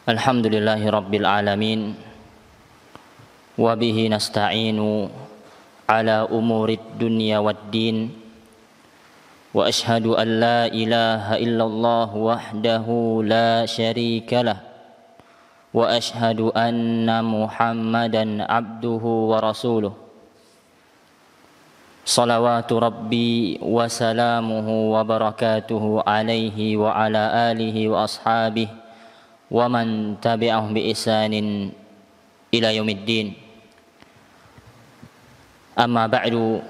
Alhamdulillahi Rabbil Alamin. Wabihi nasta'inu ala umurid dunya waddin. Wa ashhadu an la ilaha illallah wahdahu la syarika lah. Wa ashhadu anna Muhammadan abduhu wa rasuluh. Salawatu Rabbi wa salamuhu wa barakatuhu alaihi wa ala alihi wa ashabihi wa man tabi'ahum bi ihsanin ila yaumiddin. Amma ba'du,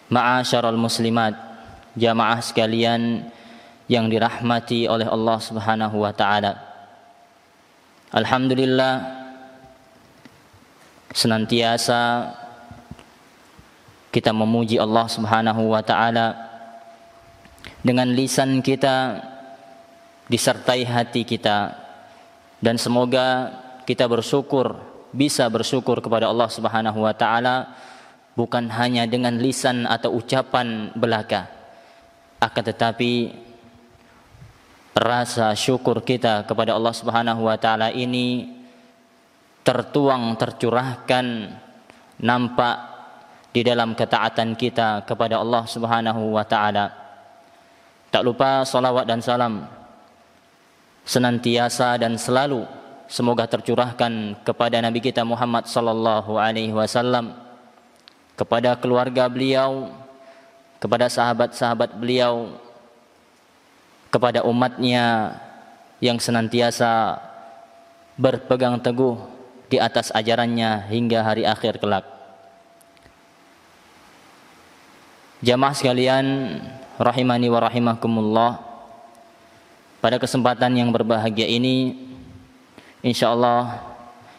ma'asyaral muslimat, jamaah sekalian yang dirahmati oleh Allah Subhanahu wa taala. Alhamdulillah, senantiasa kita memuji Allah Subhanahu wa taala dengan lisan kita disertai hati kita, dan semoga kita bisa bersyukur kepada Allah Subhanahu wa taala bukan hanya dengan lisan atau ucapan belaka, akan tetapi rasa syukur kita kepada Allah Subhanahu wa taala ini tercurahkan, nampak di dalam ketaatan kita kepada Allah Subhanahu wa taala. Tak lupa salawat dan salam senantiasa dan selalu semoga tercurahkan kepada Nabi kita Muhammad sallallahu alaihi wasallam, kepada keluarga beliau, kepada sahabat-sahabat beliau, kepada umatnya yang senantiasa berpegang teguh di atas ajarannya hingga hari akhir kelak. Jamaah sekalian rahimani wa rahimakumullah, pada kesempatan yang berbahagia ini insyaallah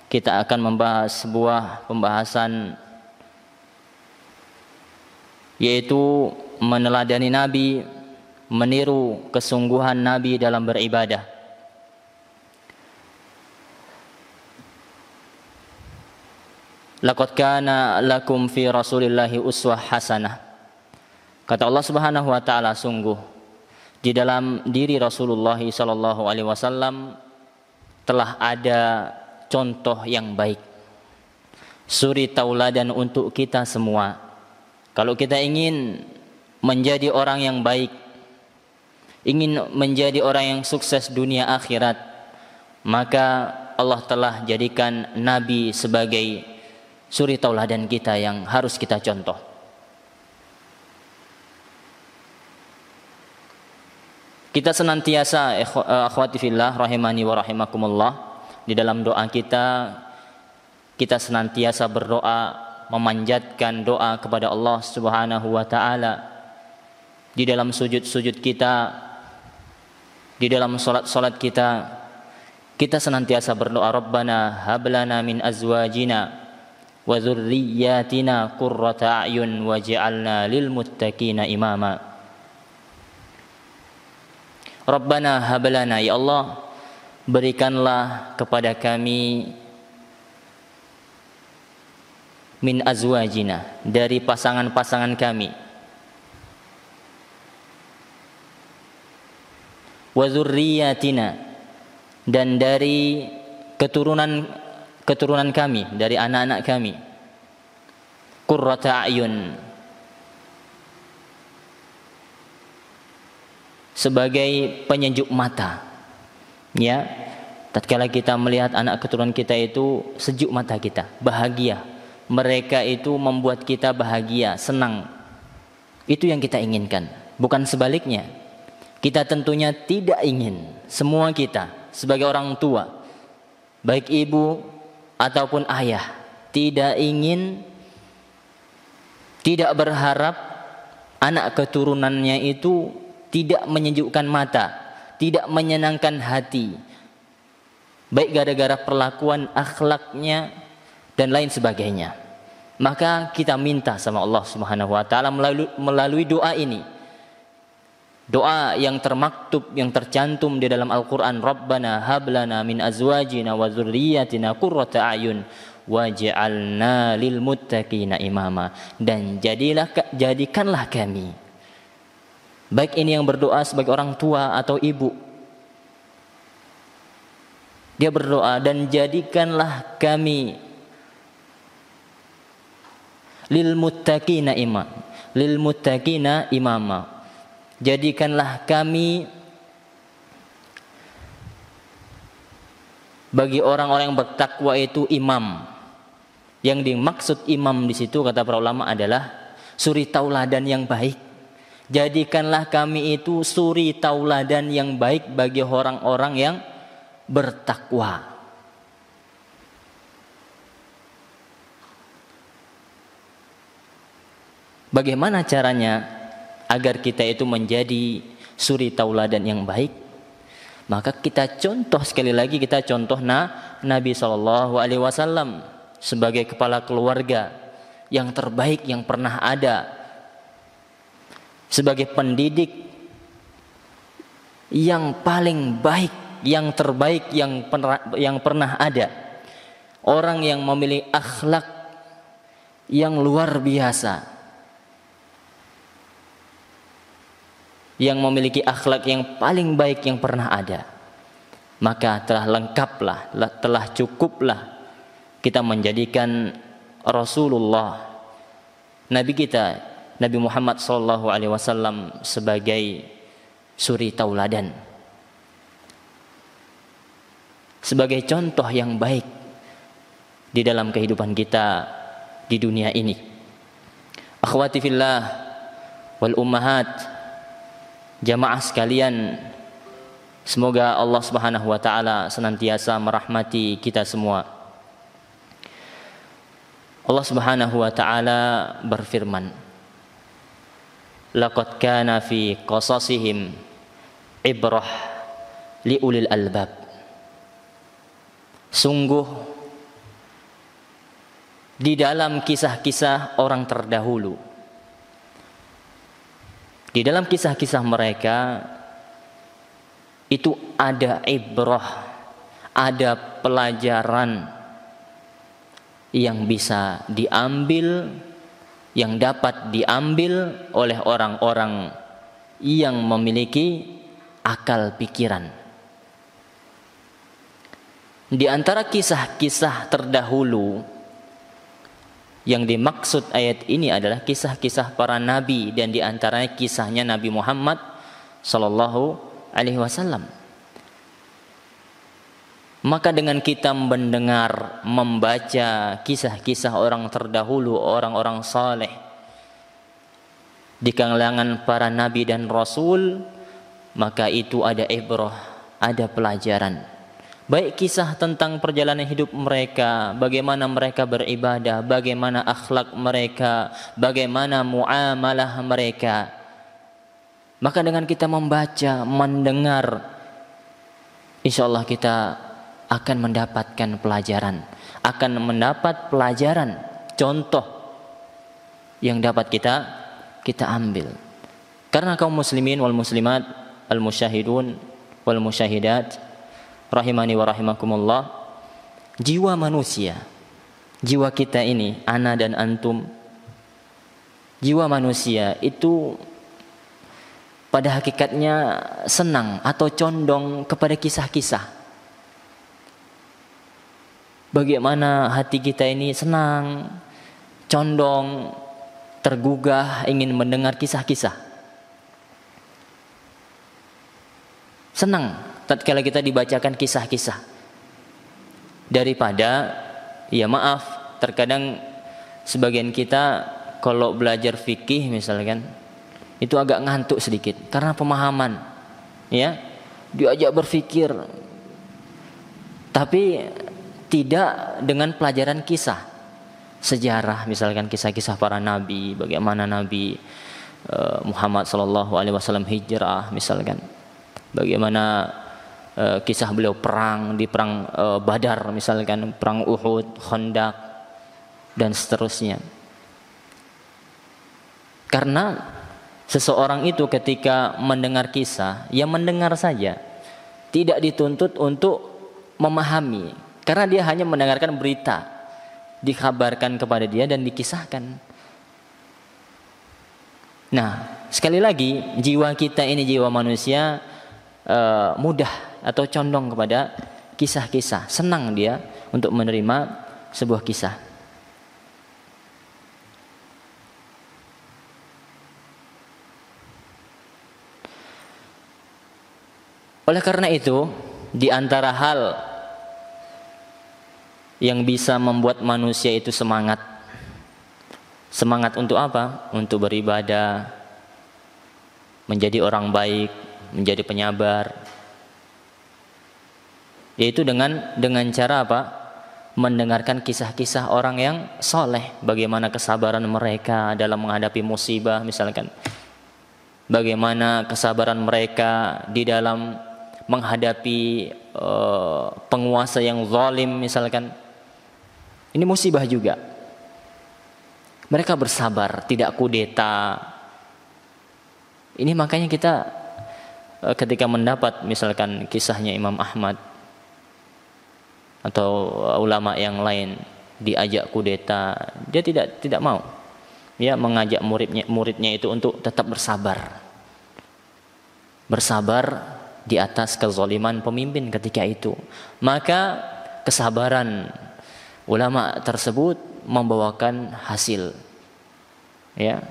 kita akan membahas sebuah pembahasan, yaitu meneladani Nabi, meniru kesungguhan Nabi dalam beribadah. Laqad kana lakum fi Rasulillahi uswah hasanah. Kata Allah Subhanahu wa taala, sungguh di dalam diri Rasulullah sallallahu alaihi wasallam telah ada contoh yang baik, suri tauladan untuk kita semua. Kalau kita ingin menjadi orang yang baik, ingin menjadi orang yang sukses dunia akhirat, maka Allah telah jadikan Nabi sebagai suri tauladan kita yang harus kita contoh. Kita senantiasa akhwati fillah rahimani wa rahimakumullah, di dalam doa kita senantiasa berdoa, memanjatkan doa kepada Allah Subhanahu wa taala. Di dalam sujud-sujud kita, di dalam salat kita senantiasa berdoa, Rabbana hablana min azwajina wa dzurriyyatina qurrata a'yun waj'alna lil muttaqina imama. Rabbana hablana, ya Allah, berikanlah kepada kami min azwajina, dari pasangan-pasangan kami, wa dzurriyyatina, dan dari keturunan kami, dari anak-anak kami, qurrata a'yun, sebagai penyejuk mata. Ya, tatkala kita melihat anak keturunan kita itu sejuk mata kita, bahagia. Mereka itu membuat kita bahagia, senang. Itu yang kita inginkan, bukan sebaliknya. Kita tentunya tidak ingin, semua kita sebagai orang tua, baik ibu ataupun ayah, tidak berharap anak keturunannya itu tidak menyejukkan mata, tidak menyenangkan hati, baik gara-gara perlakuan akhlaknya dan lain sebagainya. Maka kita minta sama Allah Subhanahu wa taala melalui doa ini, doa yang termaktub, yang tercantum di dalam Al-Quran, Rabbana hablana min azwajina wa dzurriyyatina qurrata a'yun waj'alna lil muttaqina imama, dan jadikanlah kami, baik ini yang berdoa sebagai orang tua atau ibu, Dia berdoa, dan jadikanlah kami lil muttaqina imama. Jadikanlah kami bagi orang-orang yang bertakwa itu imam. Yang dimaksud imam di situ kata para ulama adalah suri tauladan yang baik. Jadikanlah kami itu suri tauladan yang baik bagi orang-orang yang bertakwa. Bagaimana caranya agar kita itu menjadi suri tauladan yang baik? Maka kita contoh, sekali lagi kita contoh Nabi SAW sebagai kepala keluarga yang terbaik yang pernah ada, sebagai pendidik yang paling baik, yang terbaik yang pernah ada, orang yang memiliki akhlak yang luar biasa, yang memiliki akhlak yang paling baik yang pernah ada. Maka telah lengkaplah, telah cukuplah kita menjadikan Rasulullah, Nabi kita, Nabi Muhammad SAW sebagai suri tauladan, sebagai contoh yang baik di dalam kehidupan kita di dunia ini. Akhwati fillah wal ummahat, jamaah sekalian, semoga Allah Subhanahu wa taala senantiasa merahmati kita semua. Allah Subhanahu wa taala berfirman, laqad kana fi qasasihim ibrah liulil albab. Sungguh di dalam kisah-kisah orang terdahulu, di dalam kisah-kisah mereka itu ada ibrah, ada pelajaran yang bisa diambil, yang dapat diambil oleh orang-orang yang memiliki akal pikiran. Di antara kisah-kisah terdahulu yang dimaksud ayat ini adalah kisah-kisah para nabi, dan di antaranya kisahnya Nabi Muhammad sallallahu alaihi wasallam. Maka dengan kita mendengar, membaca kisah-kisah orang terdahulu, orang-orang saleh di kalangan para nabi dan rasul, maka itu ada ibrah, ada pelajaran. Baik kisah tentang perjalanan hidup mereka, bagaimana mereka beribadah, bagaimana akhlak mereka, bagaimana muamalah mereka. Maka dengan kita membaca, mendengar, insyaallah kita akan mendapatkan pelajaran, akan mendapat pelajaran, contoh yang dapat kita ambil. Karena kaum muslimin wal muslimat, al musyahidun wal musyahidat, rahimani wa rahimakumullah, jiwa manusia, jiwa kita ini, ana dan antum, jiwa manusia itu pada hakikatnya senang atau condong kepada kisah-kisah. Bagaimana hati kita ini senang, condong, tergugah ingin mendengar kisah-kisah. Senang tatkala kita dibacakan kisah-kisah. Daripada, ya maaf, terkadang sebagian kita kalau belajar fikih misalkan, itu agak ngantuk sedikit karena pemahaman, ya, diajak berfikir, tapi tidak dengan pelajaran kisah sejarah, misalkan kisah-kisah para nabi, bagaimana Nabi Muhammad SAW hijrah, misalkan bagaimana kisah beliau perang di perang Badar, misalkan perang Uhud, Khandaq, dan seterusnya. Karena seseorang itu ketika mendengar kisah, ya mendengar saja, tidak dituntut untuk memahami. Karena dia hanya mendengarkan berita, dikabarkan kepada dia dan dikisahkan. Nah, sekali lagi, jiwa kita ini, jiwa manusia mudah atau condong kepada kisah-kisah, senang dia untuk menerima sebuah kisah. Oleh karena itu, di antara hal yang bisa membuat manusia itu semangat. Semangat untuk apa? Untuk beribadah, menjadi orang baik, menjadi penyabar. Yaitu dengan cara apa? Mendengarkan kisah-kisah orang yang soleh, bagaimana kesabaran mereka dalam menghadapi musibah misalkan. Bagaimana kesabaran mereka di dalam menghadapi penguasa yang zalim misalkan. Ini musibah juga. Mereka bersabar, tidak kudeta. Ini makanya kita ketika mendapat misalkan kisahnya Imam Ahmad atau ulama yang lain diajak kudeta, dia tidak mau. Dia mengajak muridnya itu untuk tetap bersabar. Bersabar di atas kezaliman pemimpin ketika itu. Maka kesabaran ulama tersebut membawakan hasil. Ya.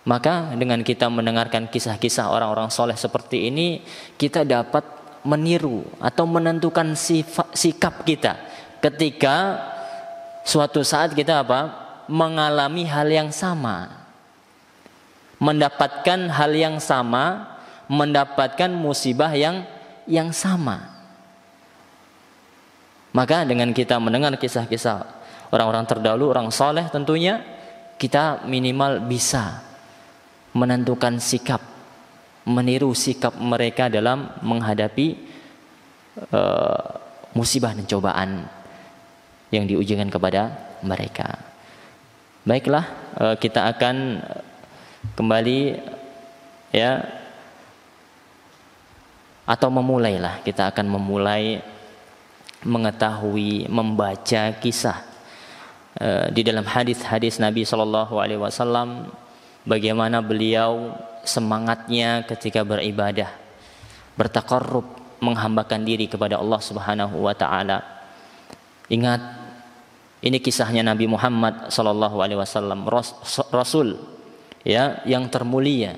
Maka dengan kita mendengarkan kisah-kisah orang-orang soleh seperti ini, kita dapat meniru atau menentukan sikap kita ketika suatu saat kita mengalami hal yang sama, mendapatkan hal yang sama, mendapatkan musibah yang sama. Maka dengan kita mendengar kisah-kisah orang-orang terdahulu, orang soleh tentunya, kita minimal bisa menentukan sikap, meniru sikap mereka dalam menghadapi musibah dan cobaan yang diujikan kepada mereka. Baiklah, kita akan kembali ya, atau memulailah, kita akan memulai mengetahui, membaca kisah di dalam hadis-hadis Nabi SAW, bagaimana beliau semangatnya ketika beribadah, bertaqarrub, menghambakan diri kepada Allah Subhanahu wa taala. Ingat, ini kisahnya Nabi Muhammad SAW, Rasul ya, yang termulia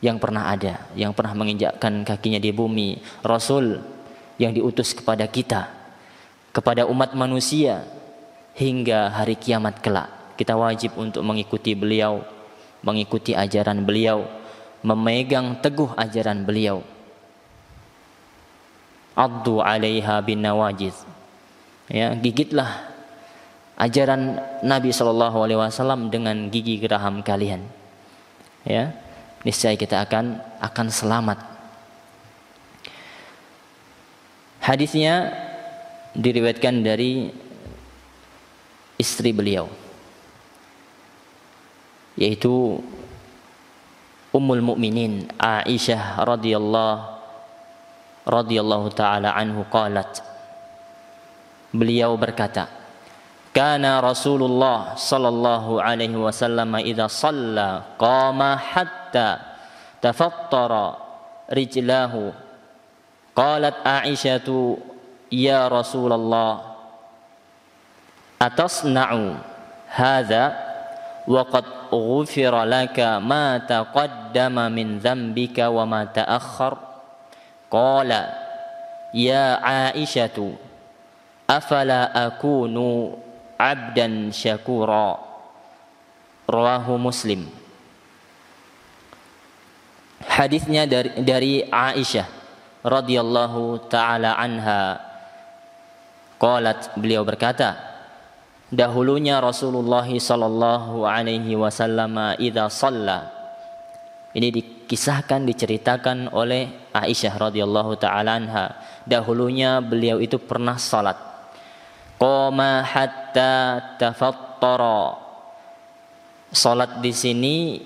yang pernah ada, yang pernah menginjakkan kakinya di bumi, Rasul yang diutus kepada kita, kepada umat manusia hingga hari kiamat kelak. Kita wajib untuk mengikuti beliau, mengikuti ajaran beliau, memegang teguh ajaran beliau. Addu 'alaiha bin nawajiz. Ya, gigitlah ajaran Nabi SAW dengan gigi geraham kalian. Ya, niscaya kita akan selamat. Hadisnya diriwayatkan dari istri beliau, yaitu Ummul Mukminin Aisyah radhiyallahu taala anhu qalat. Beliau berkata, kana Rasulullah sallallahu alaihi wasallam idza shalla qama hatta tafattara rijlahu. Qalat Aisyatu, ya Rasulullah, atasna'u hadza wa qad ghufira laka ma taqaddama min dhanbika wa ma ta'akhkhar. Qala, ya Aisyatu, afala akunu abdan syakura. Rawahu Muslim. Hadisnya dari Aisyah radhiyallahu taala anha. Qalat, beliau berkata, dahulunya Rasulullah sallallahu alaihi wasallam idza shalla. Ini dikisahkan, diceritakan oleh Aisyah radhiyallahu taala anha. Dahulunya beliau itu pernah salat. Qama hatta tafattara. Salat di sini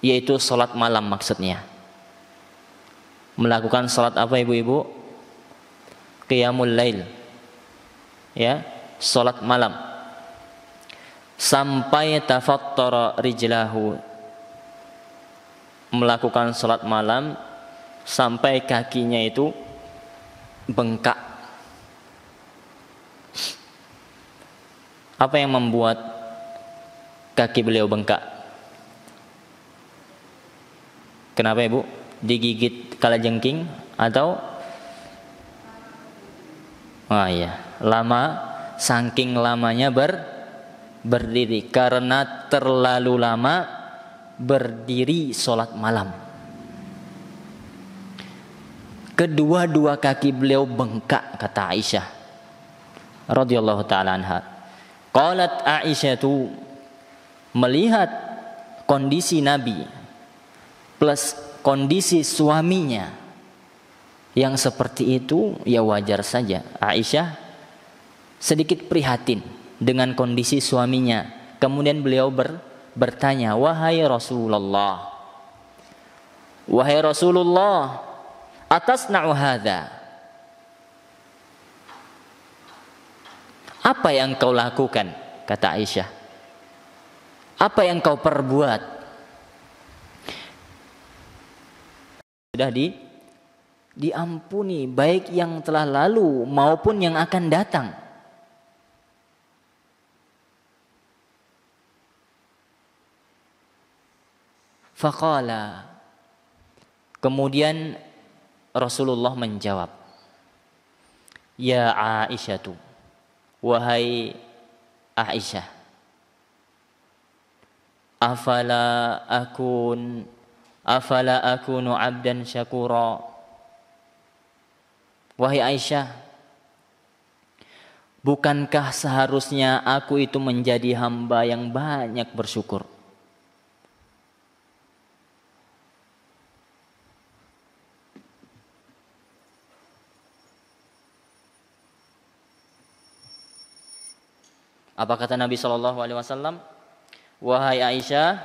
yaitu salat malam maksudnya. Melakukan salat apa ibu-ibu? Qiyamul lail. Ya, salat malam. Sampai tafattara rijlahu. Melakukan salat malam sampai kakinya itu bengkak. Apa yang membuat kaki beliau bengkak? Kenapa Ibu? Digigit kalajengking atau saking lamanya berdiri karena terlalu lama berdiri sholat malam. Kedua-dua kaki beliau bengkak, kata Aisyah radhiyallahu taala anha. Qalat Aisyah tu melihat kondisi Nabi plus kondisi suaminya yang seperti itu, ya wajar saja Aisyah sedikit prihatin dengan kondisi suaminya. Kemudian beliau bertanya, wahai Rasulullah, atasna'u hadza, apa yang kau lakukan? Kata Aisyah, apa yang kau perbuat? Sudah diampuni, baik yang telah lalu maupun yang akan datang. Faqala, kemudian Rasulullah menjawab, ya Aisyatu, wahai Aisyah, afala akunu abdan syakura. Wahai Aisyah, bukankah seharusnya aku itu menjadi hamba yang banyak bersyukur? Apa kata Nabi SAW? Wahai Aisyah,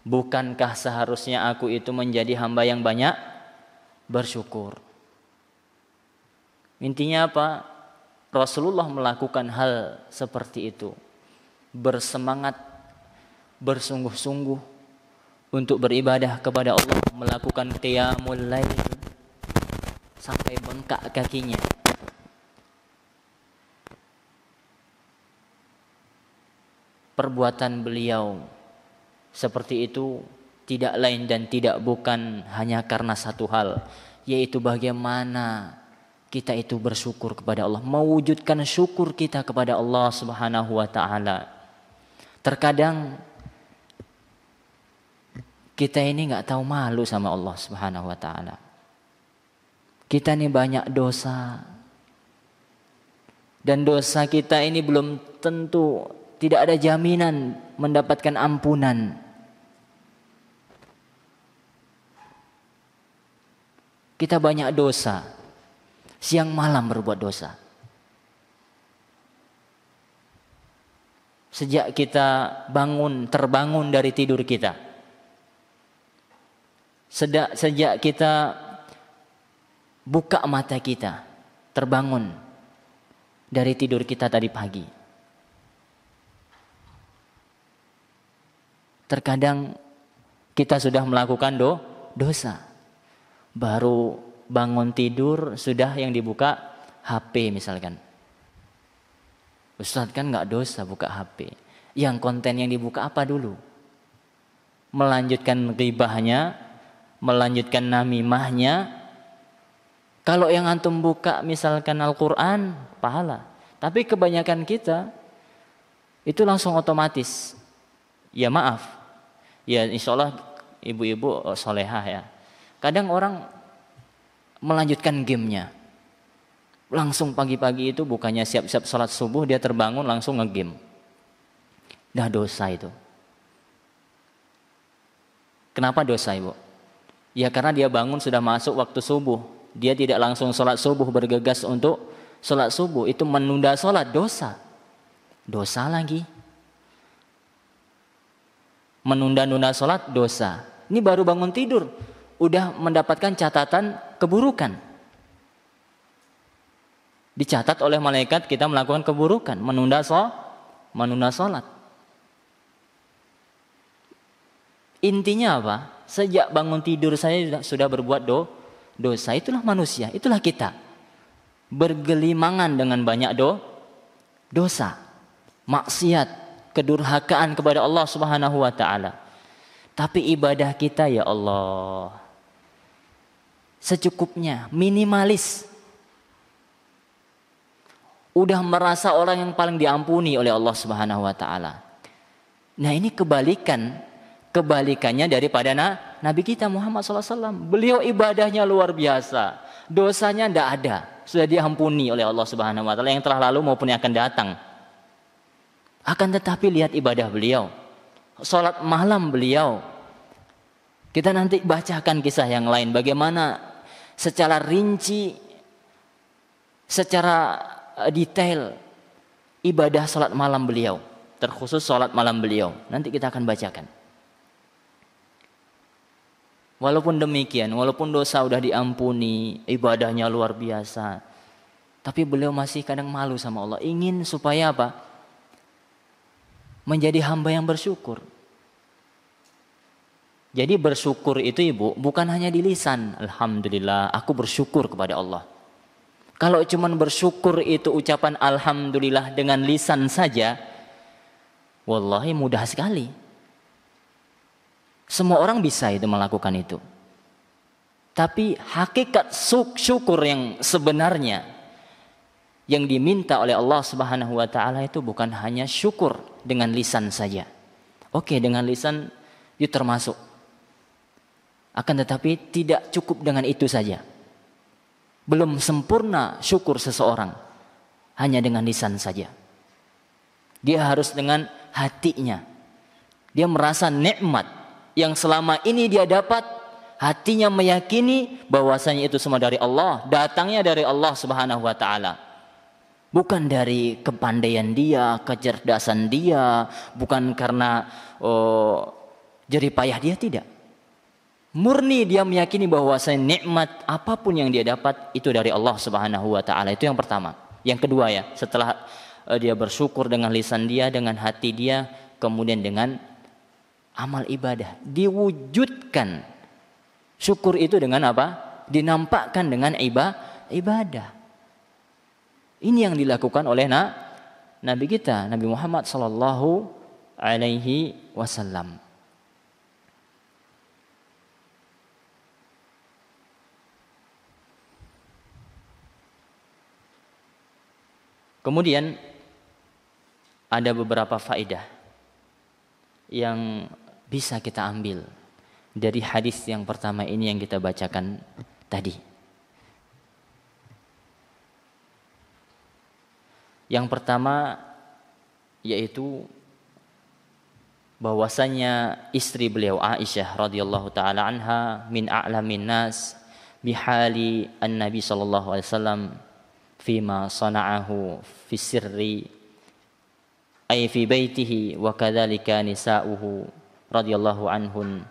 bukankah seharusnya aku itu menjadi hamba yang banyak bersyukur? Intinya apa? Rasulullah melakukan hal seperti itu, bersemangat, bersungguh-sungguh untuk beribadah kepada Allah, melakukan qiyamul lail sampai bengkak kakinya. Perbuatan beliau seperti itu tidak lain dan tidak bukan hanya karena satu hal, yaitu bagaimana kita itu bersyukur kepada Allah, mewujudkan syukur kita kepada Allah Subhanahu wa taala. Terkadang kita ini enggak tahu malu sama Allah Subhanahu wa taala. Kita ini banyak dosa. Dan dosa kita ini belum tentu, tidak ada jaminan mendapatkan ampunan. Kita banyak dosa, siang malam berbuat dosa. Sejak kita terbangun dari tidur kita, sejak kita buka mata kita, terbangun dari tidur kita tadi pagi, terkadang kita sudah melakukan dosa. Baru bangun tidur sudah yang dibuka HP misalkan. Ustaz kan gak dosa buka HP. Yang konten yang dibuka apa dulu? Melanjutkan ghibahnya, melanjutkan namimahnya. Kalau yang antum buka misalkan Al-Quran, pahala. Tapi kebanyakan kita itu langsung otomatis. Ya maaf, ya insya Allah ibu-ibu solehah ya. Kadang orang melanjutkan gamenya. Langsung pagi-pagi itu bukannya siap-siap sholat subuh, dia terbangun langsung nge-game. Dah dosa itu. Kenapa dosa ibu? Ya karena dia bangun sudah masuk waktu subuh. Dia tidak langsung sholat subuh, bergegas untuk sholat subuh. Itu menunda sholat, dosa. Dosa lagi. Menunda-nunda sholat, dosa. Ini baru bangun tidur, udah mendapatkan catatan keburukan. Dicatat oleh malaikat kita melakukan keburukan, menunda sholat. Intinya apa? Sejak bangun tidur saya sudah berbuat dosa. Itulah manusia, itulah kita. Bergelimangan dengan banyak dosa, maksiat, kedurhakaan kepada Allah Subhanahu wa taala. Tapi ibadah kita ya Allah secukupnya, minimalis. Udah merasa orang yang paling diampuni oleh Allah Subhanahu wa taala. Nah, ini kebalikannya daripada Nabi kita Muhammad SAW. Beliau ibadahnya luar biasa, dosanya tidak ada, sudah diampuni oleh Allah Subhanahu wa taala yang telah lalu maupun yang akan datang. Akan tetapi lihat ibadah beliau, salat malam beliau. Kita nanti bacakan kisah yang lain bagaimana secara rinci, secara detail ibadah salat malam beliau, terkhusus salat malam beliau. Nanti kita akan bacakan. Walaupun demikian, walaupun dosa sudah diampuni, ibadahnya luar biasa, tapi beliau masih kadang malu sama Allah. Ingin supaya apa? Menjadi hamba yang bersyukur. Jadi bersyukur itu Ibu bukan hanya di lisan. Alhamdulillah, aku bersyukur kepada Allah. Kalau cuman bersyukur itu ucapan alhamdulillah dengan lisan saja, wallahi mudah sekali. Semua orang bisa itu melakukan itu. Tapi hakikat syukur yang sebenarnya yang diminta oleh Allah Subhanahu wa taala itu bukan hanya syukur dengan lisan saja. Oke, dengan lisan itu termasuk. Akan tetapi tidak cukup dengan itu saja. Belum sempurna syukur seseorang hanya dengan lisan saja. Dia harus dengan hatinya. Dia merasa nikmat yang selama ini dia dapat, hatinya meyakini bahwasanya itu semua dari Allah, datangnya dari Allah Subhanahu wa taala. Bukan dari kepandaian dia, kecerdasan dia, bukan karena jerih payah dia, tidak. Murni dia meyakini bahwasanya nikmat apapun yang dia dapat itu dari Allah Subhanahu wa taala. Itu yang pertama. Yang kedua ya, setelah dia bersyukur dengan lisan dia, dengan hati dia, kemudian dengan amal ibadah, diwujudkan syukur itu dengan apa? Dinampakkan dengan ibadah. Ini yang dilakukan oleh Nabi kita, Nabi Muhammad sallallahu alaihi wasallam. Kemudian ada beberapa faedah yang bisa kita ambil dari hadis yang pertama ini yang kita bacakan tadi. Yang pertama yaitu bahwasanya istri beliau Aisyah radhiyallahu taala anha min a'lamin nas bihali an-nabi sallallahu alaihi wasallam fima sana'ahu fi sirri ay fi baitihi wa kadzalika nisa'uhu radhiyallahu anhun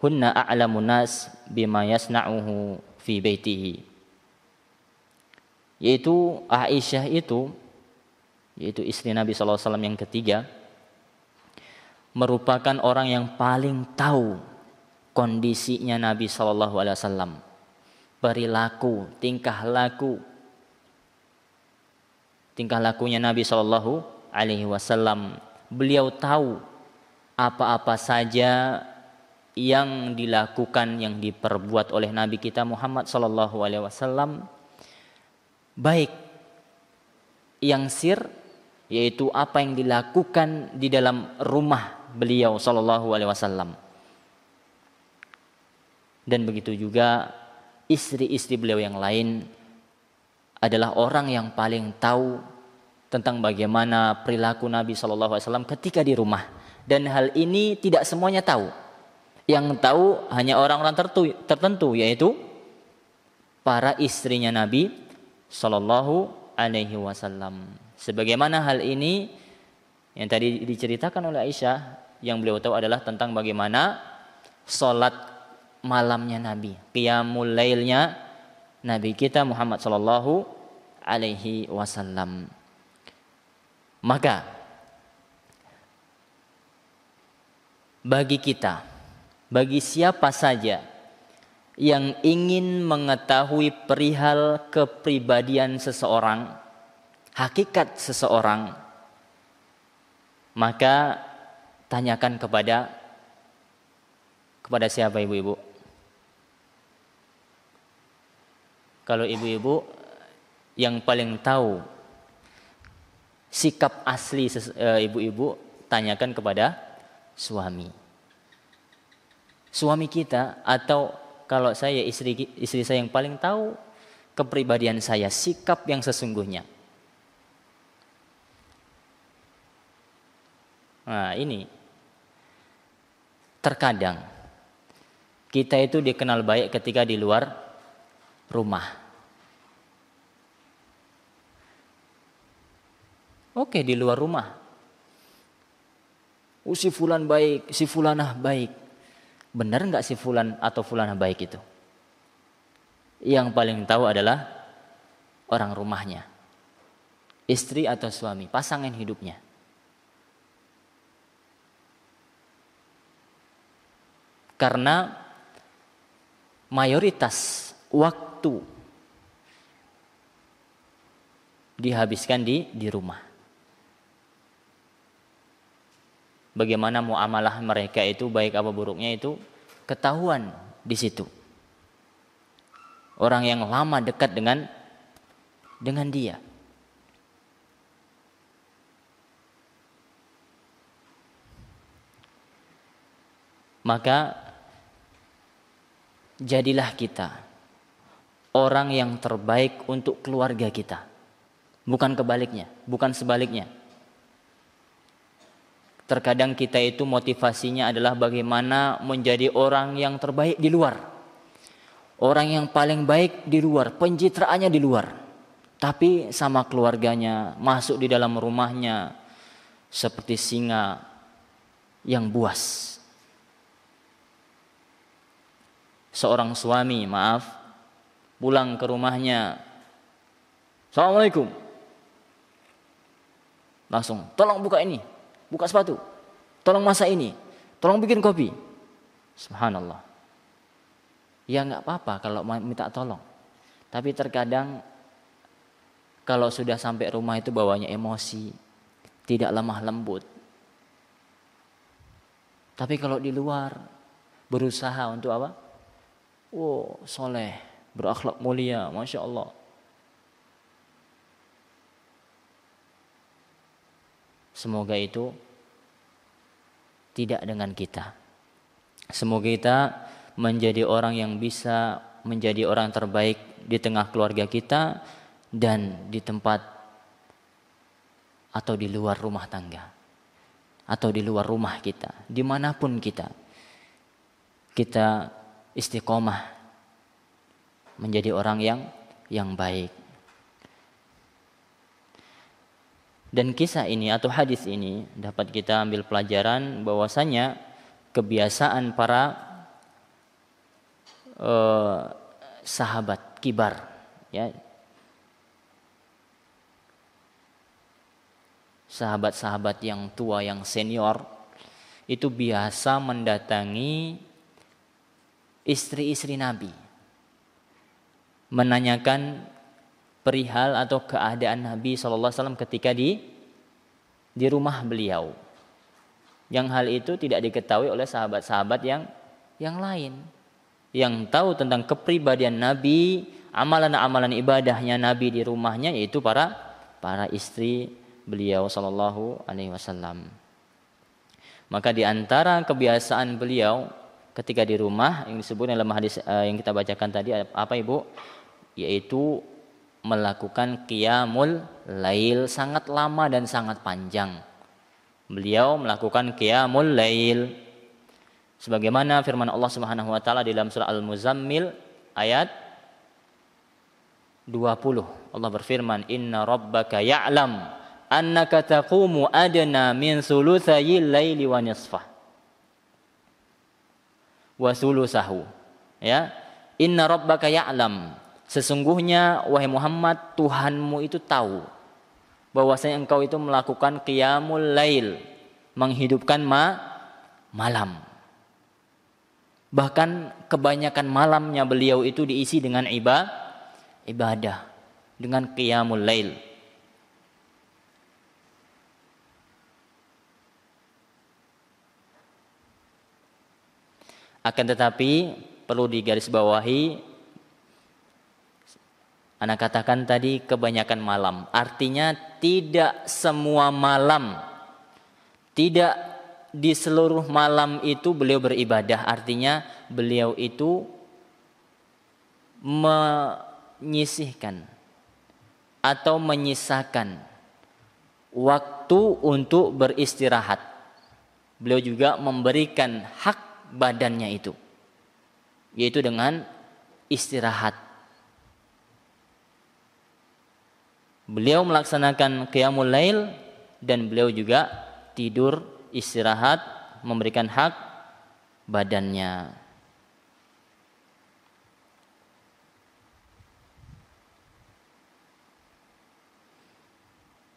hunna a'lamun nas bima yasna'uhu fi baitihi. Yaitu Aisyah itu, yaitu istri Nabi sallallahu alaihi wasallam yang ketiga, merupakan orang yang paling tahu kondisinya Nabi sallallahu alaihi wasallam, perilaku, tingkah lakunya Nabi sallallahu alaihi wasallam. Beliau tahu apa-apa saja yang dilakukan, yang diperbuat oleh Nabi kita Muhammad sallallahu alaihi wasallam, baik yang sir, yaitu apa yang dilakukan di dalam rumah beliau sallallahu alaihi wasallam, dan begitu juga istri-istri beliau yang lain adalah orang yang paling tahu tentang bagaimana perilaku Nabi sallallahu alaihi wasallam ketika di rumah. Dan hal ini tidak semuanya tahu. Yang tahu hanya orang-orang tertentu, yaitu para istrinya Nabi sallallahu alaihi wasallam. Sebagaimana hal ini yang tadi diceritakan oleh Aisyah, yang beliau tahu adalah tentang bagaimana salat malamnya Nabi, qiyamul lailnya Nabi kita Muhammad sallallahu alaihi wasallam. Maka bagi kita bagi siapa saja yang ingin mengetahui perihal kepribadian seseorang, hakikat seseorang, maka tanyakan kepada siapa ibu-ibu? Kalau ibu-ibu yang paling tahu sikap asli ibu-ibu, tanyakan kepada suami. Suami kita, atau kalau saya istri saya yang paling tahu kepribadian saya, sikap yang sesungguhnya. Nah, ini terkadang kita itu dikenal baik ketika di luar rumah. Oke, di luar rumah. Si fulan baik, si fulanah baik. Benar enggak si fulan atau fulanah baik itu? Yang paling tahu adalah orang rumahnya. Istri atau suami, pasangan hidupnya. Karena mayoritas waktu dihabiskan di rumah. Bagaimana muamalah mereka itu, baik apa buruknya itu ketahuan di situ. Orang yang lama dekat dengan dia. Maka jadilah kita orang yang terbaik untuk keluarga kita. Bukan kebaliknya, bukan sebaliknya. Terkadang kita itu motivasinya adalah bagaimana menjadi orang yang terbaik di luar. Orang yang paling baik di luar, pencitraannya di luar. Tapi sama keluarganya, masuk di dalam rumahnya seperti singa yang buas. Seorang suami, pulang ke rumahnya, Assalamualaikum. Langsung, tolong buka ini, buka sepatu, tolong masak ini, tolong bikin kopi. Subhanallah. Ya enggak apa-apa kalau minta tolong. Tapi terkadang kalau sudah sampai rumah itu bawanya emosi, tidak lemah lembut. Tapi kalau di luar berusaha untuk apa? Soleh, berakhlak mulia, Masya Allah. Semoga itu tidak dengan kita. Semoga kita menjadi orang yang bisa menjadi orang terbaik di tengah keluarga kita dan di tempat atau di luar rumah tangga atau di luar rumah kita, dimanapun kita istiqomah menjadi orang yang baik. Dan kisah ini atau hadis ini dapat kita ambil pelajaran bahwasanya kebiasaan para sahabat kibar, ya, sahabat-sahabat yang tua, yang senior, itu biasa mendatangi istri-istri Nabi, menanyakan perihal atau keadaan Nabi SAW ketika di rumah beliau. Yang hal itu tidak diketahui oleh sahabat-sahabat yang lain. Yang tahu tentang kepribadian Nabi, amalan-amalan ibadahnya Nabi di rumahnya, yaitu para istri beliau SAW. Maka di antara kebiasaan beliau ketika di rumah yang disebut dalam hadis yang kita bacakan tadi, apa Ibu? Yaitu melakukan qiyamul lail, sangat lama dan sangat panjang. Beliau melakukan qiyamul lail sebagaimana firman Allah Subhanahu wa taala di dalam surah Al-Muzammil ayat 20. Allah berfirman, "Inna rabbaka ya'lam annaka taqumu adna min thulutsayil laili wa nisfah wa thulutsahu." Ya, inna rabbaka ya'lam, sesungguhnya wahai Muhammad, Tuhanmu itu tahu bahwasanya engkau itu melakukan qiyamul lail, menghidupkan malam. Bahkan kebanyakan malamnya beliau itu diisi dengan ibadah, dengan qiyamul lail. Akan tetapi perlu digarisbawahi, ana katakan tadi kebanyakan malam. Artinya tidak semua malam, tidak di seluruh malam itu beliau beribadah. Artinya beliau itu menyisihkan atau menyisakan waktu untuk beristirahat. Beliau juga memberikan hak badannya itu, yaitu dengan istirahat. Beliau melaksanakan qiyamul lail dan beliau juga tidur, istirahat, memberikan hak badannya.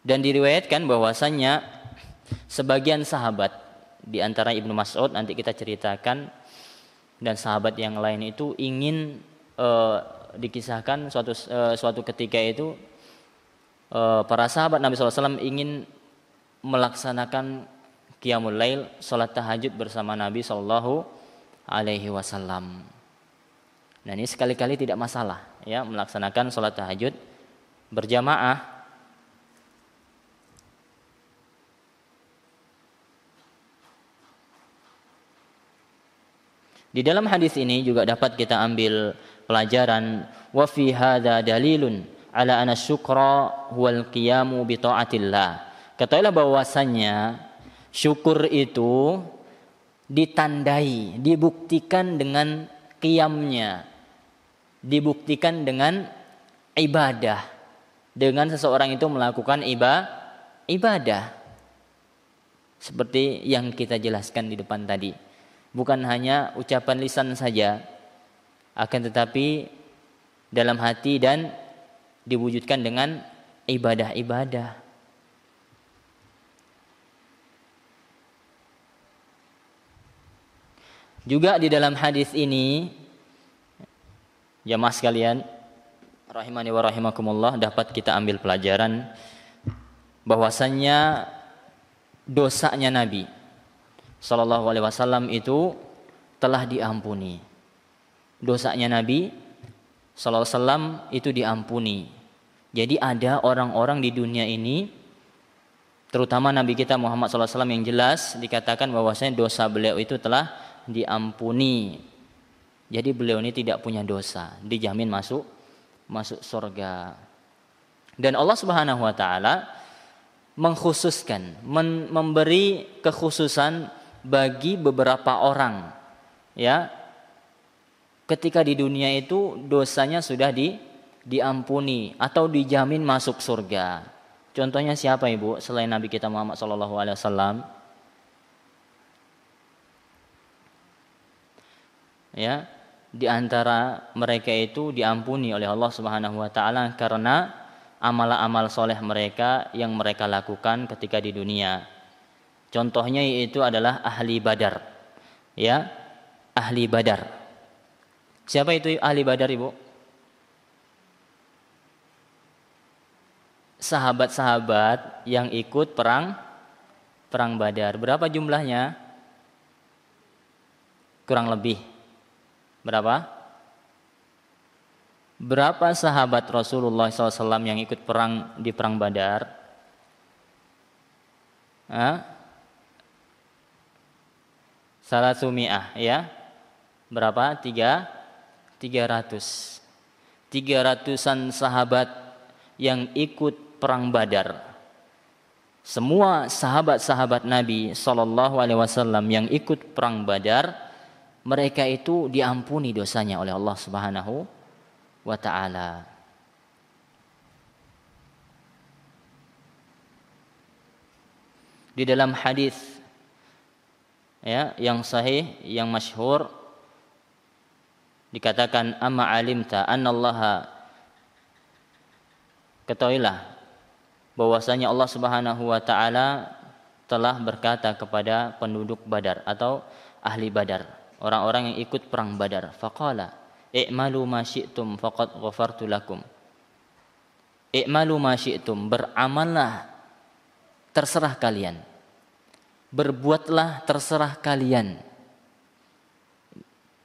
Dan diriwayatkan bahwasannya sebagian sahabat, di antara Ibnu Mas'ud nanti kita ceritakan, dan sahabat yang lain itu ingin dikisahkan suatu ketika itu para sahabat Nabi SAW ingin melaksanakan qiyamul lail, salat tahajud bersama Nabi SAW. Nah, ini sekali-kali tidak masalah ya, melaksanakan salat tahajud berjamaah. Di dalam hadis ini juga dapat kita ambil pelajaran, wa fi hadza dalilun ala anna syukra huwal qiyamu bi taatillah. Ketahuilah bahwasannya syukur itu ditandai, dibuktikan dengan qiyamnya, dibuktikan dengan ibadah, dengan seseorang itu melakukan ibadah seperti yang kita jelaskan di depan tadi. Bukan hanya ucapan lisan saja, akan tetapi dalam hati dan diwujudkan dengan ibadah-ibadah. Juga di dalam hadis ini, jamaah sekalian, rahimani wa rahimakumullah, dapat kita ambil pelajaran bahwasannya dosanya Nabi Sallallahu Alaihi Wasallam itu telah diampuni. Dosanya Nabi Sallallahu Alaihi Wasallam itu diampuni. Jadi ada orang-orang di dunia ini, terutama Nabi kita Muhammad Sallallahu Alaihi Wasallam, yang jelas dikatakan bahwasanya dosa beliau itu telah diampuni. Jadi beliau ini tidak punya dosa, dijamin masuk surga. Dan Allah Subhanahu Wa Taala mengkhususkan, memberi kekhususan bagi beberapa orang, ya, ketika di dunia itu dosanya sudah diampuni atau dijamin masuk surga. Contohnya siapa ibu selain Nabi kita Muhammad SAW? Ya, di antara mereka itu diampuni oleh Allah Subhanahu Wa Taala karena amal-amal soleh mereka yang mereka lakukan ketika di dunia. Contohnya yaitu adalah ahli Badar. Ya, ahli Badar. Siapa itu ahli Badar, Ibu? Sahabat-sahabat yang ikut perang Badar. Berapa jumlahnya? Kurang lebih. Berapa? Berapa sahabat Rasulullah SAW yang ikut di perang Badar? Salasumi'ah, ya. Berapa? 300. 300-an sahabat yang ikut perang Badar. Semua sahabat-sahabat Nabi Sallallahu Alaihi Wasallam yang ikut perang Badar, mereka itu diampuni dosanya oleh Allah Subhanahu Wa Taala. Di dalam hadis, ya, yang sahih, yang masyhur, dikatakan, amma alimta annallaha, ketahuilah bahwasanya Allah Subhanahu Wa Taala telah berkata kepada penduduk Badar atau ahli Badar, orang-orang yang ikut perang Badar. Faqala i'malu ma syi'tum faqad ghafartu lakum. I'malu ma syi'tum, beramallah terserah kalian. Berbuatlah terserah kalian.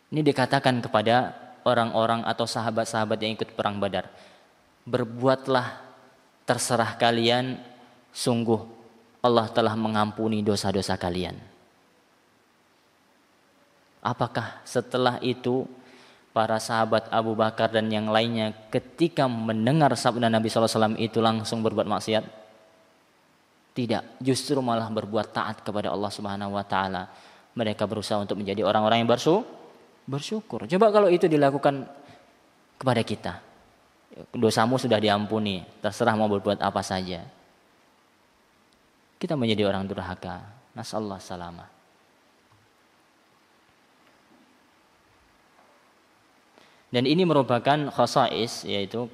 Ini dikatakan kepada orang-orang atau sahabat-sahabat yang ikut perang Badar. Berbuatlah terserah kalian, sungguh Allah telah mengampuni dosa-dosa kalian. Apakah setelah itu para sahabat Abu Bakar dan yang lainnya ketika mendengar sabda Nabi SAW itu langsung berbuat maksiat? Tidak, justru malah berbuat taat kepada Allah Subhanahu wa taala. Mereka berusaha untuk menjadi orang-orang yang bersyukur. Coba kalau itu dilakukan kepada kita. Dosamu sudah diampuni, terserah mau berbuat apa saja. Kita menjadi orang durhaka. Nasallahu salamah. Dan ini merupakan khasais, yaitu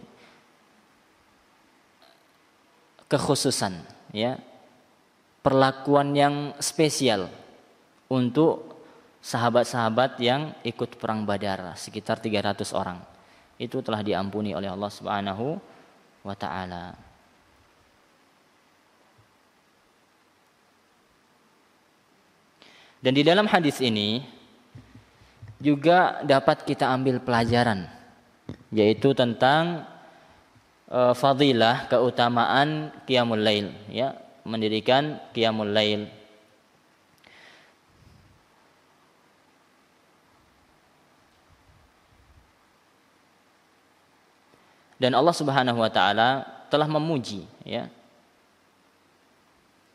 kekhususan, ya, perlakuan yang spesial untuk sahabat-sahabat yang ikut perang Badar, sekitar 300 orang. Itu telah diampuni oleh Allah Subhanahu wa taala. Dan di dalam hadis ini juga dapat kita ambil pelajaran, yaitu tentang fadilah, keutamaan qiyamul lail, ya, mendirikan qiyamul lail. Dan Allah Subhanahu wa taala telah memuji, ya.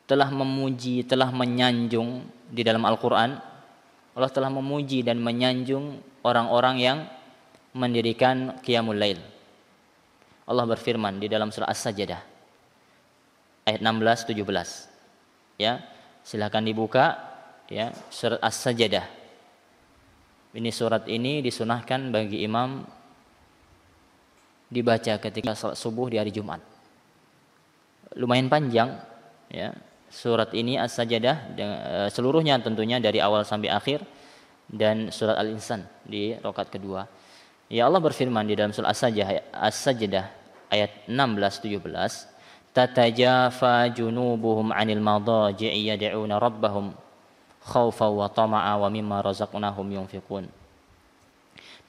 Telah memuji, telah menyanjung di dalam Al-Qur'an. Allah telah memuji dan menyanjung orang-orang yang mendirikan qiyamul lail. Allah berfirman di dalam surah As-Sajdah ayat 16-17. Ya, silakan dibuka, ya, surat As-Sajdah. Ini surat ini disunahkan bagi imam dibaca ketika salat subuh di hari Jumat. Lumayan panjang, ya. Surat ini As-Sajdah seluruhnya tentunya dari awal sampai akhir, dan surat Al-Insan di rakaat kedua. Ya, Allah berfirman di dalam surah As-Sajdah ayat 16-17, tatajafa junubuhum 'anil madaji'i yad'una rabbahum khaufan wa tama'a wa mimma razaqnahum yunfiqun.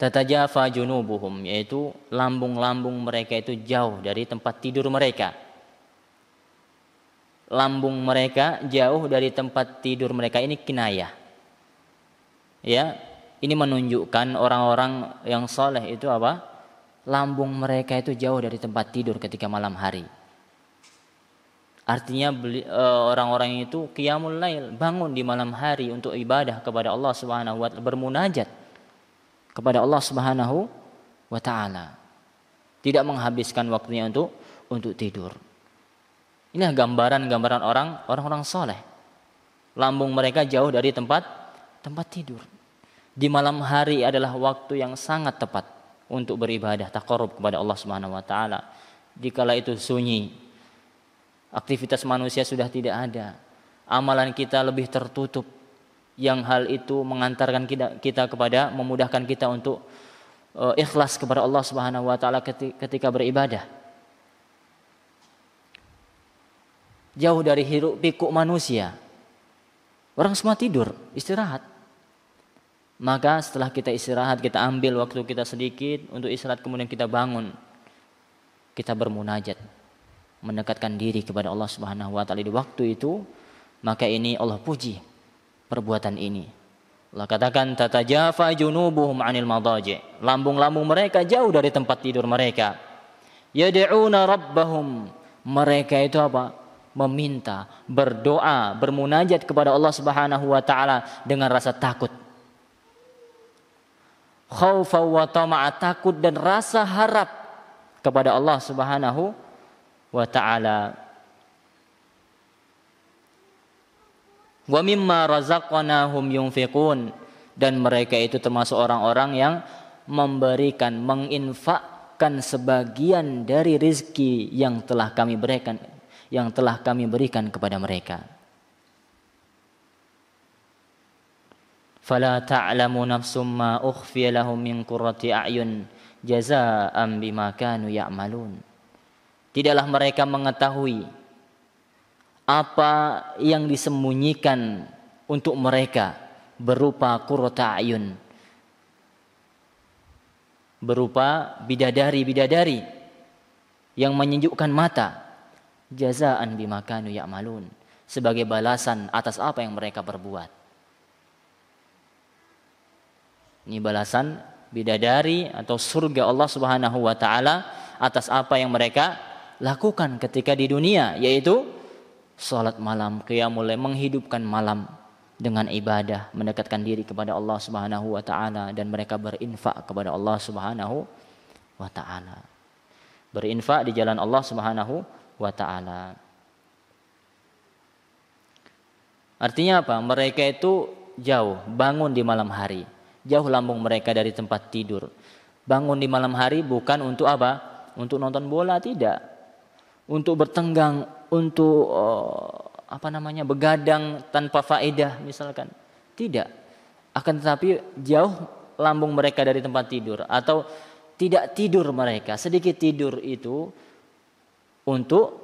Tatajafa junubuhum, yaitu lambung-lambung mereka itu jauh dari tempat tidur mereka. Lambung mereka jauh dari tempat tidur mereka, ini kinayah. Ya, ini menunjukkan orang-orang yang soleh itu apa? Lambung mereka itu jauh dari tempat tidur ketika malam hari. Artinya orang-orang itu qiyamul lail, bangun di malam hari untuk ibadah kepada Allah Subhanahu wa taala, bermunajat kepada Allah Subhanahu wa taala. Tidak menghabiskan waktunya untuk tidur. Inilah gambaran-gambaran orang-orang soleh. Lambung mereka jauh dari tempat tidur. Di malam hari adalah waktu yang sangat tepat untuk beribadah taqarrub kepada Allah Subhanahu wa taala. Dikala itu sunyi, aktivitas manusia sudah tidak ada, amalan kita lebih tertutup, yang hal itu mengantarkan kita kepada, memudahkan kita untuk ikhlas kepada Allah Subhanahu wa taala ketika beribadah. Jauh dari hiruk pikuk manusia. Orang semua tidur, istirahat. Maka setelah kita istirahat, kita ambil waktu kita sedikit untuk istirahat, kemudian kita bangun. Kita bermunajat, mendekatkan diri kepada Allah Subhanahu wa taala di waktu itu, maka ini Allah puji perbuatan ini. Allah katakan tatajafa junubuhum 'anil madaji'. Lambung-lambung mereka jauh dari tempat tidur mereka. Yad'una rabbahum. Mereka itu apa? Meminta, berdoa, bermunajat kepada Allah Subhanahu wa taala dengan rasa takut. Khaufa wa tama'a, takut dan rasa harap kepada Allah Subhanahu wa taala. Wa mimma razaqnahum yunfiqun, dan mereka itu termasuk orang-orang yang memberikan, menginfakkan sebagian dari rezeki yang telah kami berikan kepada mereka. Fala ta'lamu nafsum ma ukhfiya lahum min qurrati a'yun jazaa'an bima kanu ya'malun. Tidaklah mereka mengetahui apa yang disembunyikan untuk mereka berupa qurrata a'yun, berupa bidadari-bidadari yang menyejukkan mata, jazaa'an bima kanu ya'malun, sebagai balasan atas apa yang mereka perbuat. Ini balasan bidadari atau surga Allah Subhanahu wa taala atas apa yang mereka lakukan ketika di dunia, yaitu salat malam, qiyamul lail, menghidupkan malam dengan ibadah, mendekatkan diri kepada Allah Subhanahu wa taala, dan mereka berinfak kepada Allah Subhanahu wa taala. Berinfak di jalan Allah Subhanahu wa taala. Artinya apa? Mereka itu jauh bangun di malam hari. Jauh lambung mereka dari tempat tidur. Bangun di malam hari bukan untuk apa? Untuk nonton bola, tidak. Untuk bertenggang, untuk begadang tanpa faedah misalkan. Tidak. Akan tetapi jauh lambung mereka dari tempat tidur, atau tidak tidur mereka, sedikit tidur itu untuk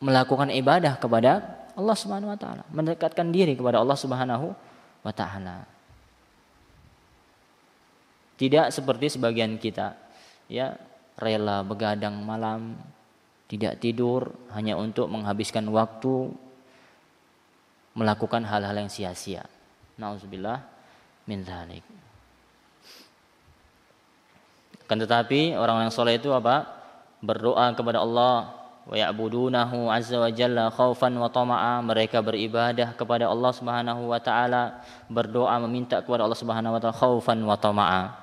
melakukan ibadah kepada Allah Subhanahu wa taala, mendekatkan diri kepada Allah Subhanahu wa taala. Tidak seperti sebagian kita, ya, rela begadang malam, tidak tidur hanya untuk menghabiskan waktu melakukan hal-hal yang sia-sia. Nauzubillah min dzalik. Kan tetapi orang yang soleh itu apa? Berdoa kepada Allah, wa ya'budunahu azza wa jalla khaufan wa tama'a. Mereka beribadah kepada Allah Subhanahu wa taala, berdoa meminta kepada Allah Subhanahu wa taala khaufan wa tama'a.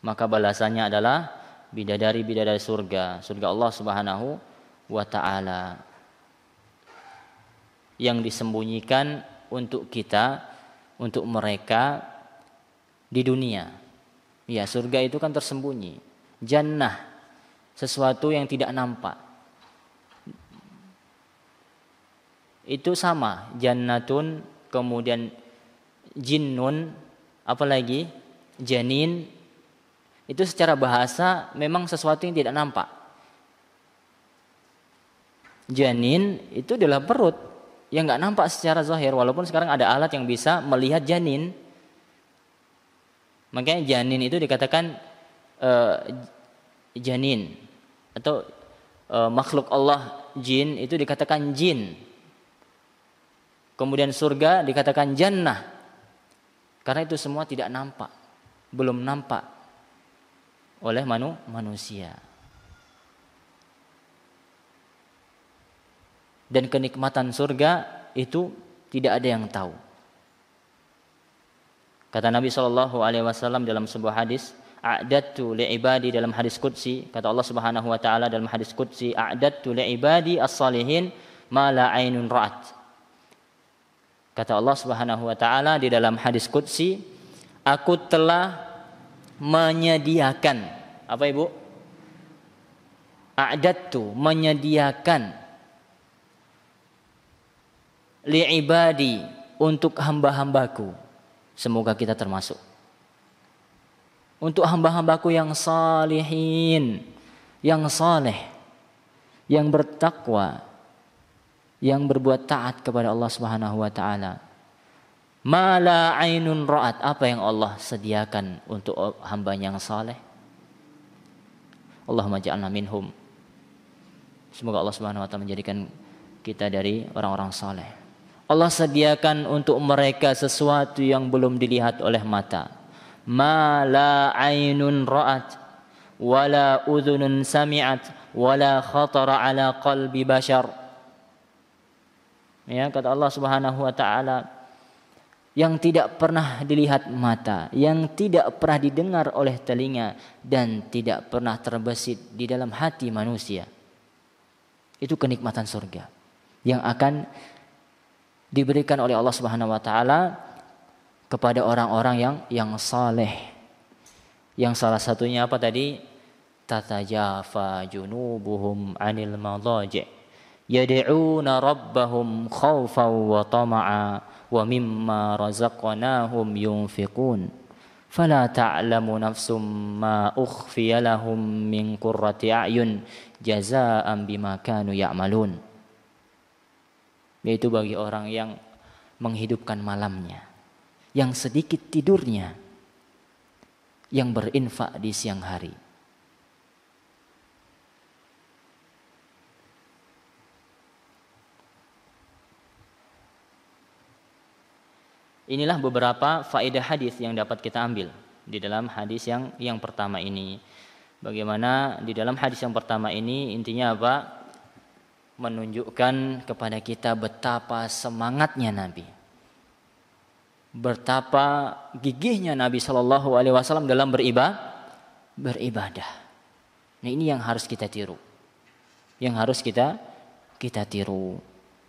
Maka balasannya adalah bidadari-bidadari surga Allah Subhanahu wa taala yang disembunyikan untuk kita, untuk mereka di dunia. Ya, surga itu kan tersembunyi. Jannah, sesuatu yang tidak nampak. Itu sama, jannatun, kemudian jinnun, apalagi janin. Itu secara bahasa memang sesuatu yang tidak nampak. Janin itu adalah perut yang nggak nampak secara zahir, walaupun sekarang ada alat yang bisa melihat janin. Makanya janin itu dikatakan janin, atau makhluk Allah jin itu dikatakan jin. Kemudian surga dikatakan jannah, karena itu semua tidak nampak, belum nampak oleh manusia. Dan kenikmatan surga itu tidak ada yang tahu. Kata Nabi SAW dalam sebuah hadis, a'dadtu li'ibadi, dalam hadis qudsi, kata Allah Subhanahu wa taala dalam hadis qudsi, a'dadtu li'ibadi as-salihin ma la 'ainun ra'at. Kata Allah Subhanahu wa taala di dalam hadis qudsi, aku telah menyediakan, apa Ibu? A'dadtu, menyediakan, li'ibadi, untuk hamba-hambaku. Semoga kita termasuk. Untuk hamba-hambaku yang salihin, yang saleh, yang bertakwa, yang berbuat taat kepada Allah Subhanahu wa taala. Ma la ainun ra'at, apa yang Allah sediakan untuk hambanya yang saleh. Allahumma ja'alna minhum. Semoga Allah Subhanahu wa taala menjadikan kita dari orang-orang saleh. Allah sediakan untuk mereka sesuatu yang belum dilihat oleh mata. Ma la ainun ra'at wala udhunun sami'at wala khatara ala qalbi bashar. Ya, kata Allah Subhanahu wa taala, yang tidak pernah dilihat mata, yang tidak pernah didengar oleh telinga, dan tidak pernah terbesit di dalam hati manusia. Itu kenikmatan surga yang akan diberikan oleh Allah Subhanahu wa taala kepada orang-orang yang saleh. Yang salah satunya apa tadi? Tatajafa junubuhum 'anil madaji', yad'una rabbahum khaufan wa tama'a wa mimma razaqnahum yunfiqun fala ta'lamu nafsum ma ukhfiya lahum min qurrati a'yun jazaa'an bima kanu ya'malun. Yaitu bagi orang yang menghidupkan malamnya, yang sedikit tidurnya, yang berinfak di siang hari. Inilah beberapa faedah hadis yang dapat kita ambil di dalam hadis yang pertama ini. Bagaimana di dalam hadis yang pertama ini intinya apa? Menunjukkan kepada kita betapa semangatnya Nabi, betapa gigihnya Nabi Shallallahu Alaihi Wasallam dalam beribadah. Nah, ini yang harus kita tiru, yang harus kita tiru.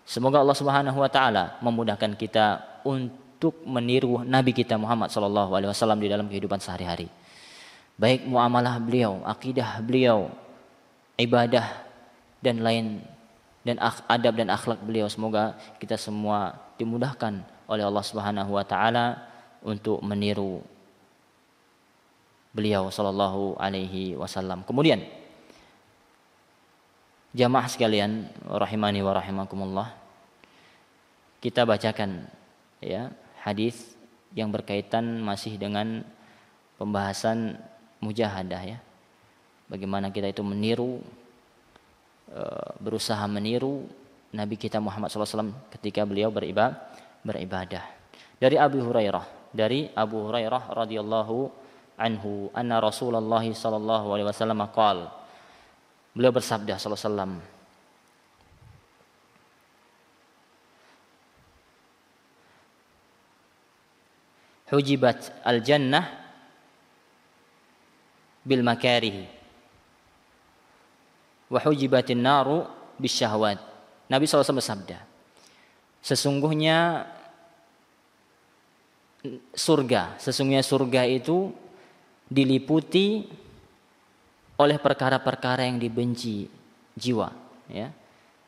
Semoga Allah Subhanahu Wa Taala memudahkan kita untuk meniru Nabi kita Muhammad Shallallahu Alaihi Wasallam di dalam kehidupan sehari-hari. Baik muamalah beliau, akidah beliau, ibadah dan lain, dan adab dan akhlak beliau. Semoga kita semua dimudahkan oleh Allah Subhanahu wa taala untuk meniru beliau sallallahu alaihi wasallam. Kemudian jamaah sekalian rahimani wa rahimakumullah, kita bacakan ya hadis yang berkaitan masih dengan pembahasan mujahadah ya. Bagaimana kita itu meniru, berusaha meniru Nabi kita Muhammad SAW ketika beliau beribadah. Dari Abu Hurairah radhiyallahu anhu, anna Rasulullah sallallahu alaihi wasallam qaal, beliau bersabda sallallahu alaihi wasallam, hujibat al jannah bil makarihi wa hujibatin naru bisyahwat. Nabi SAW bersabda, sesungguhnya surga itu diliputi oleh perkara-perkara yang dibenci jiwa ya.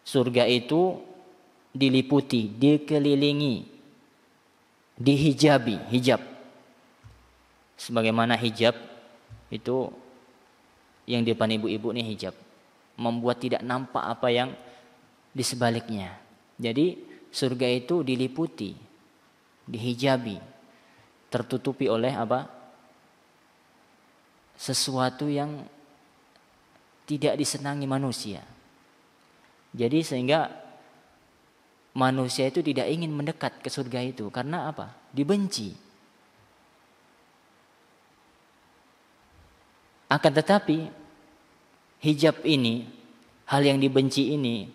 Surga itu diliputi, dikelilingi, hijab. Sebagaimana hijab itu yang di depan ibu-ibu nih hijab, membuat tidak nampak apa yang di sebaliknya. Jadi surga itu diliputi, dihijabi, tertutupi oleh apa? Sesuatu yang tidak disenangi manusia. Jadi sehingga manusia itu tidak ingin mendekat ke surga itu karena apa? Dibenci. Akan tetapi hijab ini, hal yang dibenci ini,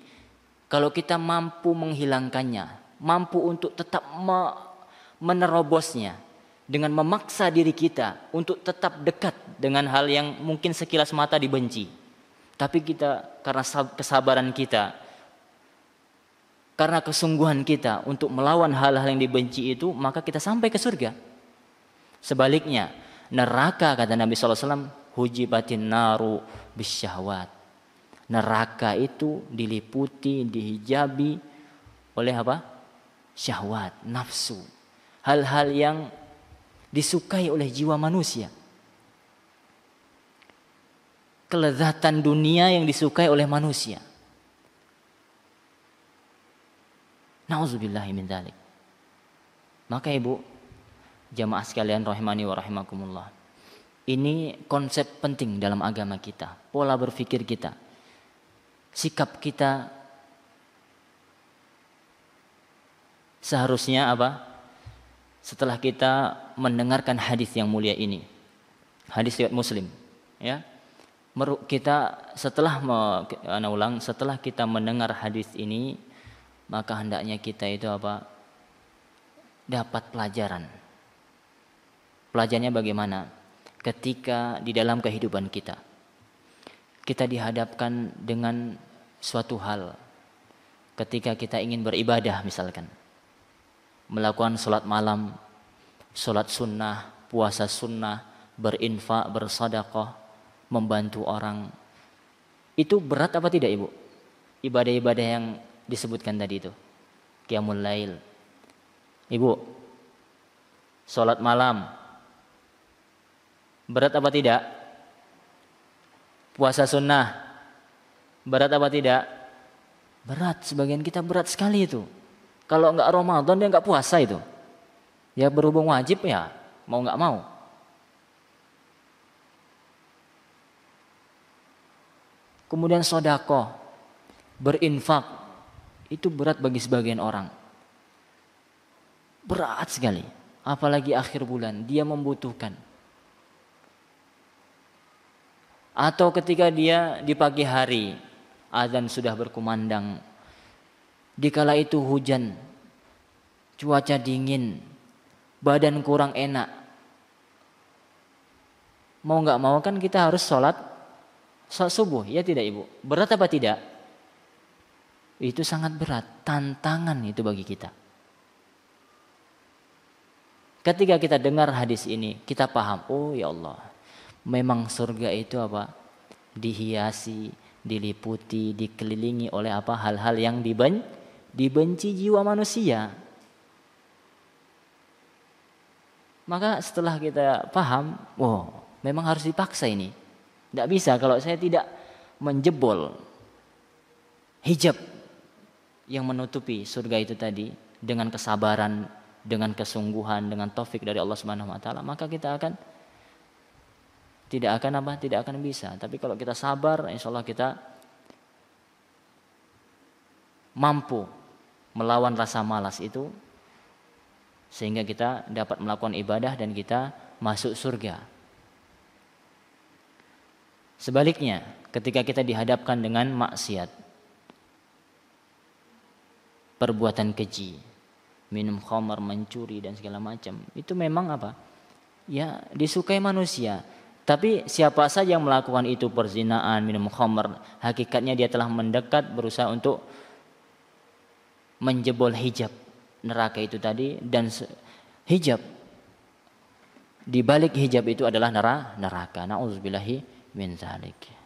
kalau kita mampu menghilangkannya, mampu untuk tetap menerobosnya dengan memaksa diri kita untuk tetap dekat dengan hal yang mungkin sekilas mata dibenci, tapi kita karena kesabaran kita, karena kesungguhan kita untuk melawan hal-hal yang dibenci itu, maka kita sampai ke surga. Sebaliknya, neraka kata Nabi SAW, hujibatin naru bisyahwat. Neraka itu diliputi, dihijabi oleh apa? Syahwat, nafsu. Hal-hal yang disukai oleh jiwa manusia. Kelezatan dunia yang disukai oleh manusia. Nauzubillahi min dzalik. Maka ibu, jamaah sekalian rahimani wa rahimakumullah, ini konsep penting dalam agama kita, pola berpikir kita, sikap kita seharusnya apa? Setelah kita mendengarkan hadis yang mulia ini, hadis riwayat Muslim, ya, kita setelah kita mendengar hadis ini, maka hendaknya kita itu apa? Dapat pelajaran. Pelajarannya bagaimana? Ketika di dalam kehidupan kita dihadapkan dengan suatu hal, ketika kita ingin beribadah misalkan, melakukan sholat malam, sholat sunnah, puasa sunnah, berinfak, bersedekah, membantu orang, itu berat apa tidak ibu? ibadah-ibadah yang disebutkan tadi itu. Qiyamul lail. Ibu, salat malam. Berat apa tidak? Puasa sunnah. Berat apa tidak? Berat, sebagian kita berat sekali itu. Kalau enggak Ramadan dia enggak puasa itu. Ya berhubung wajib ya, mau enggak mau. Kemudian sedekah, berinfak, itu berat bagi sebagian orang. Berat sekali. Apalagi akhir bulan, dia membutuhkan. Atau ketika dia di pagi hari, azan sudah berkumandang. Dikala itu hujan, cuaca dingin, badan kurang enak. Mau nggak mau kan kita harus sholat subuh, ya tidak ibu? Berat apa tidak? Itu sangat berat, tantangan itu bagi kita. Ketika kita dengar hadis ini, kita paham, oh ya Allah, memang surga itu apa? Dihiasi, diliputi, dikelilingi oleh apa? Hal-hal yang dibenci jiwa manusia. Maka setelah kita paham, wow, memang harus dipaksa ini. Tidak bisa kalau saya tidak menjebol hijab yang menutupi surga itu tadi dengan kesabaran, dengan kesungguhan, dengan taufik dari Allah Subhanahu wa taala, maka kita akan tidak akan bisa. Tapi kalau kita sabar, insyaallah kita mampu melawan rasa malas itu sehingga kita dapat melakukan ibadah dan kita masuk surga. Sebaliknya, ketika kita dihadapkan dengan maksiat, perbuatan keji, minum khamar, mencuri dan segala macam, itu memang apa? Ya, disukai manusia. Tapi siapa saja yang melakukan itu, perzinaan, minum khamar, hakikatnya dia telah mendekat berusaha untuk menjebol hijab neraka itu tadi, dan hijab di balik hijab itu adalah neraka. Nauzubillahi min zalik.